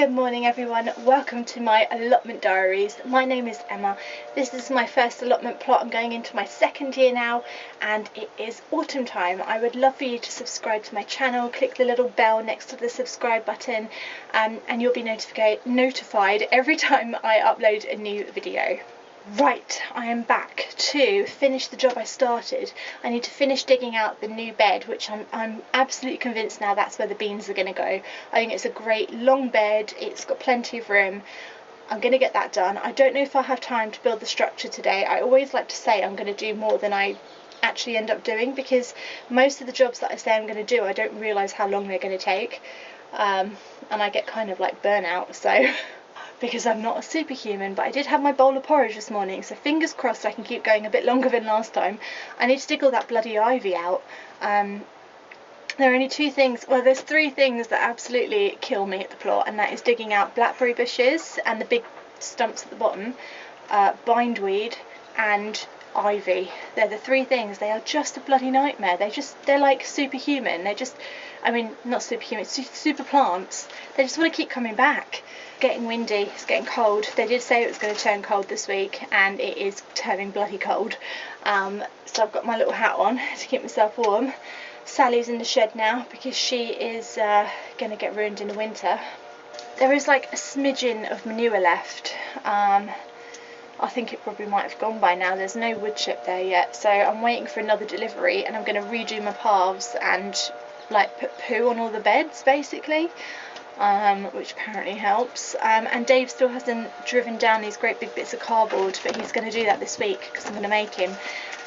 Good morning everyone, welcome to my allotment diaries. My name is Emma. This is my first allotment plot. I'm going into my second year now and it is autumn time. I would love for you to subscribe to my channel, click the little bell next to the subscribe button and you'll be notified every time I upload a new video. Right, I am back to finish the job I started. I need to finish digging out the new bed, which I'm absolutely convinced now that's where the beans are going to go. I think it's a great long bed, it's got plenty of room. I'm going to get that done. I don't know if I'll have time to build the structure today. I always like to say I'm going to do more than I actually end up doing, because most of the jobs that I say I'm going to do, I don't realise how long they're going to take, and I get kind of like burnout, so because I'm not a superhuman. But I did have my bowl of porridge this morning, so fingers crossed I can keep going a bit longer than last time. I need to dig all that bloody ivy out. There are only two things, well there's three things that absolutely kill me at the plot, and that is digging out blackberry bushes and the big stumps at the bottom, bindweed and ivy. They're the three things. They are just a bloody nightmare. They're like superhuman. Not superhuman, super plants. They just want to keep coming back. Getting windy, it's getting cold. They did say it was going to turn cold this week and it is turning bloody cold. So I've got my little hat on to keep myself warm. Sally's in the shed now because she is going to get ruined in the winter. There is like a smidgen of manure left. I think it probably might have gone by now. There's no wood chip there yet, so I'm waiting for another delivery and I'm going to redo my paths and like put poo on all the beds basically, which apparently helps. And Dave still hasn't driven down these great big bits of cardboard, but he's going to do that this week because I'm going to make him.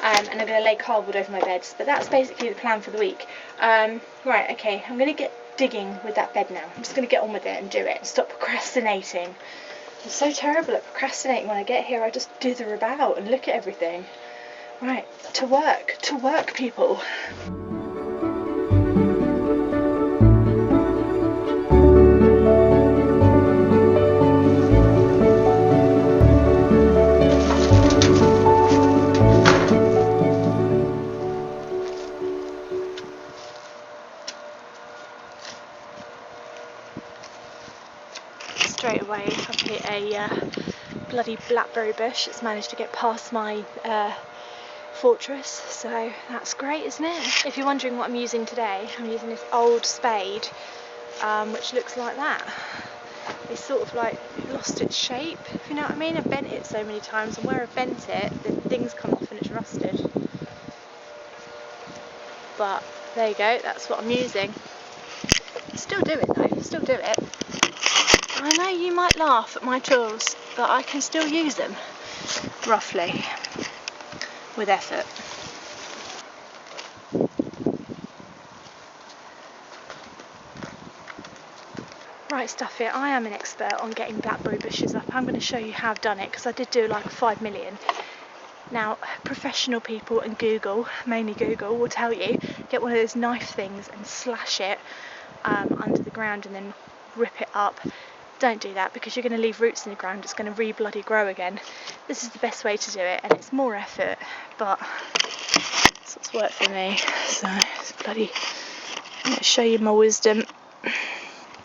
And I'm going to lay cardboard over my beds, but that's basically the plan for the week. Right, okay, I'm going to get digging with that bed now. I'm just going to get on with it and do it and stop procrastinating. I'm so terrible at procrastinating. When I get here I just dither about and look at everything. Right, to work people. Straight away I've hit a bloody blackberry bush. It's managed to get past my fortress, so that's great, isn't it? If you're wondering what I'm using today, I'm using this old spade, which looks like that. It's sort of like lost its shape, if you know what I mean. I've bent it so many times, and where I've bent it, the things come off and it's rusted. But there you go, that's what I'm using. Still do it though, still do it. I know you might laugh at my tools, but I can still use them, roughly, with effort. Right, stuff it. I am an expert on getting blackberry bushes up. I'm going to show you how I've done it, because I did do like 5 million. Now, professional people and Google, mainly Google, will tell you, get one of those knife things and slash it under the ground and then rip it up. Don't do that, because you're going to leave roots in the ground. It's going to re-bloody grow again. This is the best way to do it, and it's more effort, but that's what's worked for me. So it's bloody, I'm going to show you my wisdom.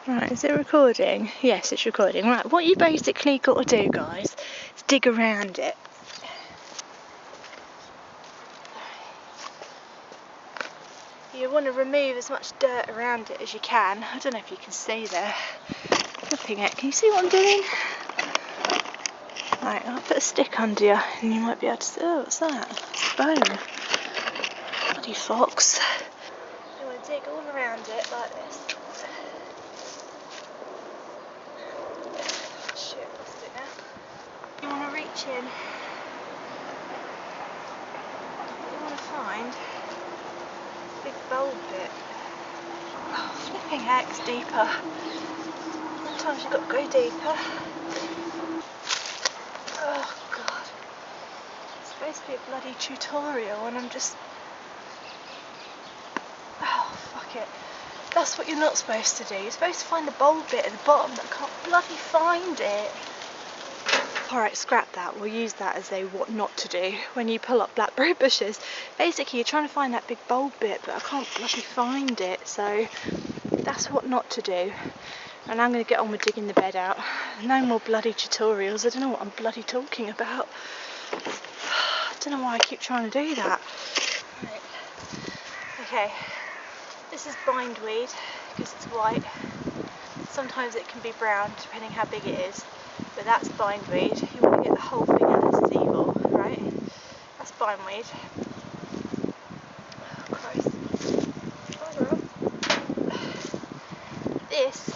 Right, is it recording? Yes, it's recording. Right, what you basically got to do, guys, is dig around it. You want to remove as much dirt around it as you can. I don't know if you can see there. Flipping it. Can you see what I'm doing? Right, I'll put a stick under you and you might be able to see. Oh, what's that? It's a bone. Bloody fox. You want to dig all around it like this. Shit, lost it now. You want to reach in. You want to find a big bulb bit. Oh, flipping heck's deeper. Sometimes you've got to go deeper. Oh god. It's supposed to be a bloody tutorial and I'm just... Oh, fuck it. That's what you're not supposed to do. You're supposed to find the bulb bit at the bottom, but I can't bloody find it. Alright, scrap that. We'll use that as a what not to do when you pull up blackberry bushes. Basically, you're trying to find that big bulb bit, but I can't bloody find it, so that's what not to do. And I'm going to get on with digging the bed out. No more bloody tutorials. I don't know what I'm bloody talking about. I don't know why I keep trying to do that. Right. Okay, this is bindweed because it's white. Sometimes it can be brown depending how big it is, but that's bindweed. You want to get the whole thing out. This is evil, right? That's bindweed. Oh, Christ. This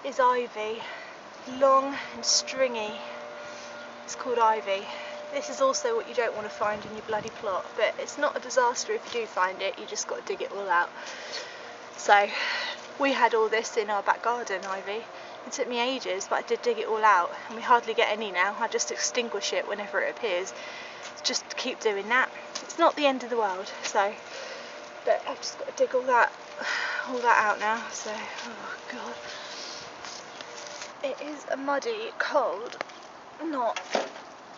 is ivy, long and stringy. It's called ivy. This is also what you don't want to find in your bloody plot, but it's not a disaster if you do find it. You just got to dig it all out. So we had all this in our back garden, ivy. It took me ages, but I did dig it all out, and we hardly get any now. I just extinguish it whenever it appears. Just keep doing that. It's not the end of the world. So, but I've just got to dig all that out now. So, oh god, it is a muddy, cold, not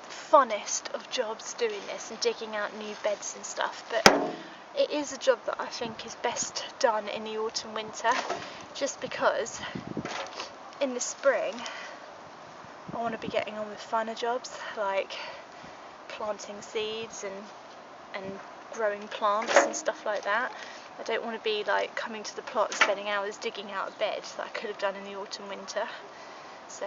funnest of jobs doing this and digging out new beds and stuff, but it is a job that I think is best done in the autumn winter, just because in the spring I want to be getting on with funner jobs like planting seeds and growing plants and stuff like that. I don't want to be like coming to the plot and spending hours digging out a bed that I could have done in the autumn winter. So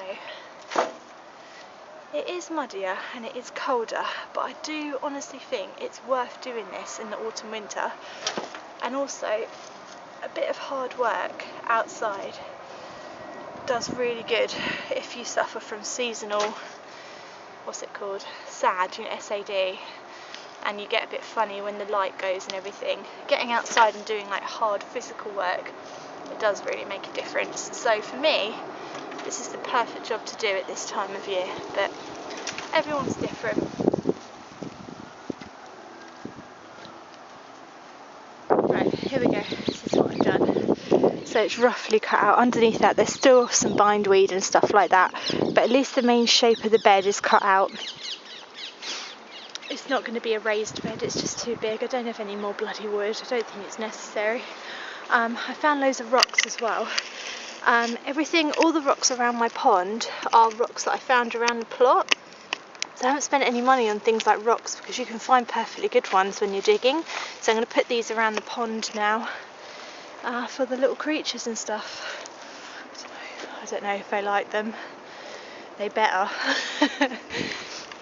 it is muddier and it is colder, but I do honestly think it's worth doing this in the autumn winter, and also a bit of hard work outside does really good if you suffer from seasonal, SAD, SAD, and you get a bit funny when the light goes and everything. Getting outside and doing like hard physical work, it does really make a difference. So for me, this is the perfect job to do at this time of year, but everyone's different. Right, here we go. This is what I've done. So it's roughly cut out. Underneath that there's still some bindweed and stuff like that, but at least the main shape of the bed is cut out. It's not going to be a raised bed, it's just too big. I don't have any more bloody wood. I don't think it's necessary. I found loads of rocks as well. All the rocks around my pond are rocks that I found around the plot. So I haven't spent any money on things like rocks because you can find perfectly good ones when you're digging. So I'm going to put these around the pond now for the little creatures and stuff. I don't know if they like them. They better.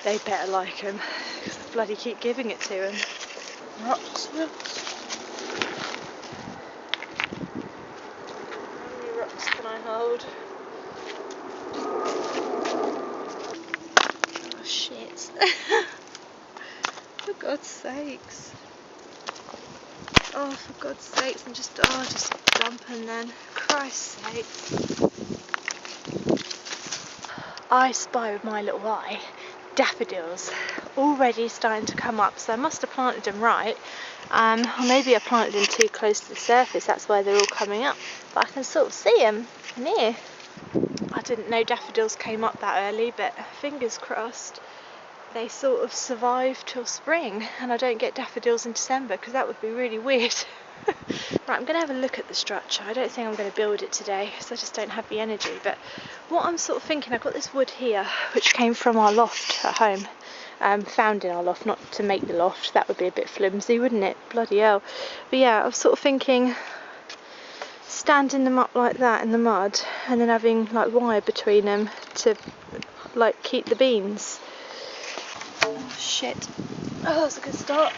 They better like them because I bloody keep giving it to them. Rocks. How many rocks can I hold? Oh shit. For God's sakes. Oh, for God's sakes, I'm just dumping then. Christ's sakes. I spy with my little eye daffodils already starting to come up, so I must have planted them right, or maybe I planted them too close to the surface, that's why they're all coming up, but I can sort of see them near. I didn't know daffodils came up that early, but fingers crossed they sort of survive till spring and I don't get daffodils in December, because that would be really weird. Right, I'm going to have a look at the structure. I don't think I'm going to build it today because I just don't have the energy, but what I'm sort of thinking, I've got this wood here which came from our loft at home, found in our loft, not to make the loft, that would be a bit flimsy, wouldn't it? Bloody hell. But yeah, I was sort of thinking standing them up like that in the mud and then having like wire between them to like keep the beans. Oh shit. Oh, that's a good start.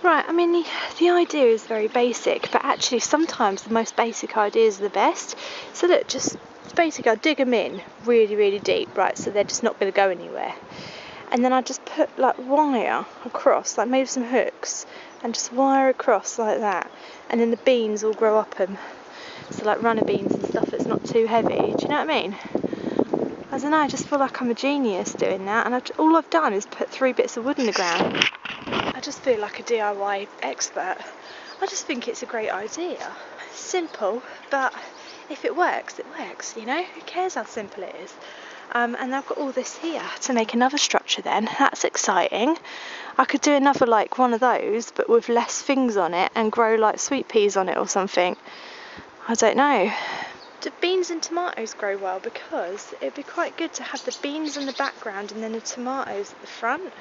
Right, I mean the idea is very basic, but actually sometimes the most basic ideas are the best. So look, just basically I'll dig them in really, really deep, right, so they're just not going to go anywhere. And then I just put like wire across, like maybe some hooks, and just wire across like that. And then the beans will grow up them. So like runner beans and stuff that's not too heavy. Do you know what I mean? I don't know, I just feel like I'm a genius doing that. And all I've done is put 3 bits of wood in the ground. I just feel like a DIY expert. I just think it's a great idea. Simple, but if it works, it works, you know? Who cares how simple it is? And I've got all this here to make another structure then. That's exciting. I could do another like one of those, but with less things on it and grow like sweet peas on it or something. I don't know. Do beans and tomatoes grow well? Because it'd be quite good to have the beans in the background and then the tomatoes at the front.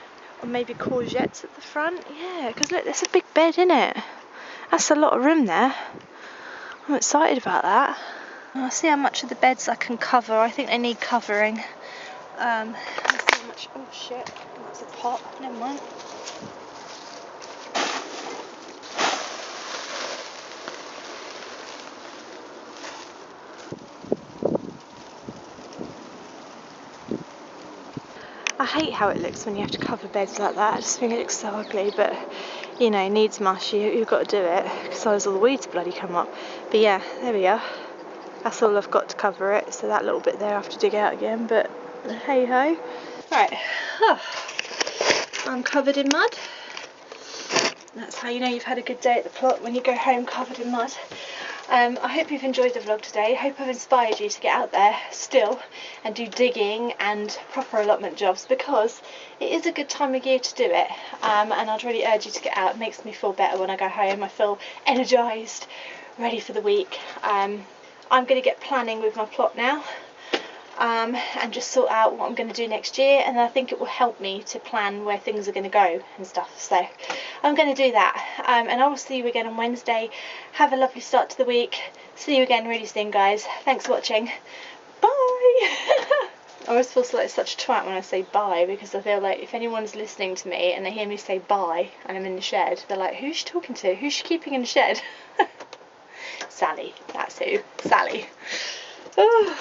Or maybe courgettes at the front. Yeah, because look, there's a big bed in it. That's a lot of room there. I'm excited about that. I'll see how much of the beds I can cover. I think they need covering. Let's see how much. Oh shit, that's a pot. Never mind. I hate how it looks when you have to cover beds like that. I just think it looks so ugly, but you know, needs must. You've got to do it, because otherwise all the weeds bloody come up. But yeah, there we are. That's all I've got to cover it, so that little bit there I have to dig out again, but hey ho. Right, I'm covered in mud. That's how you know you've had a good day at the plot, when you go home covered in mud. I hope you've enjoyed the vlog today. I hope I've inspired you to get out there still and do digging and proper allotment jobs, because it is a good time of year to do it, and I'd really urge you to get out. It makes me feel better when I go home. I feel energised, ready for the week. I'm going to get planning with my plot now, and just sort out what I'm going to do next year, and I think it will help me to plan where things are going to go and stuff. So I'm going to do that, and I will see you again on Wednesday. Have a lovely start to the week. See you again really soon, guys. Thanks for watching. Bye. I always feel like such a twat when I say bye, because I feel like if anyone's listening to me and they hear me say bye and I'm in the shed, they're like, who's she talking to? Who's she keeping in the shed? Sally, that's who. Sally. Oh.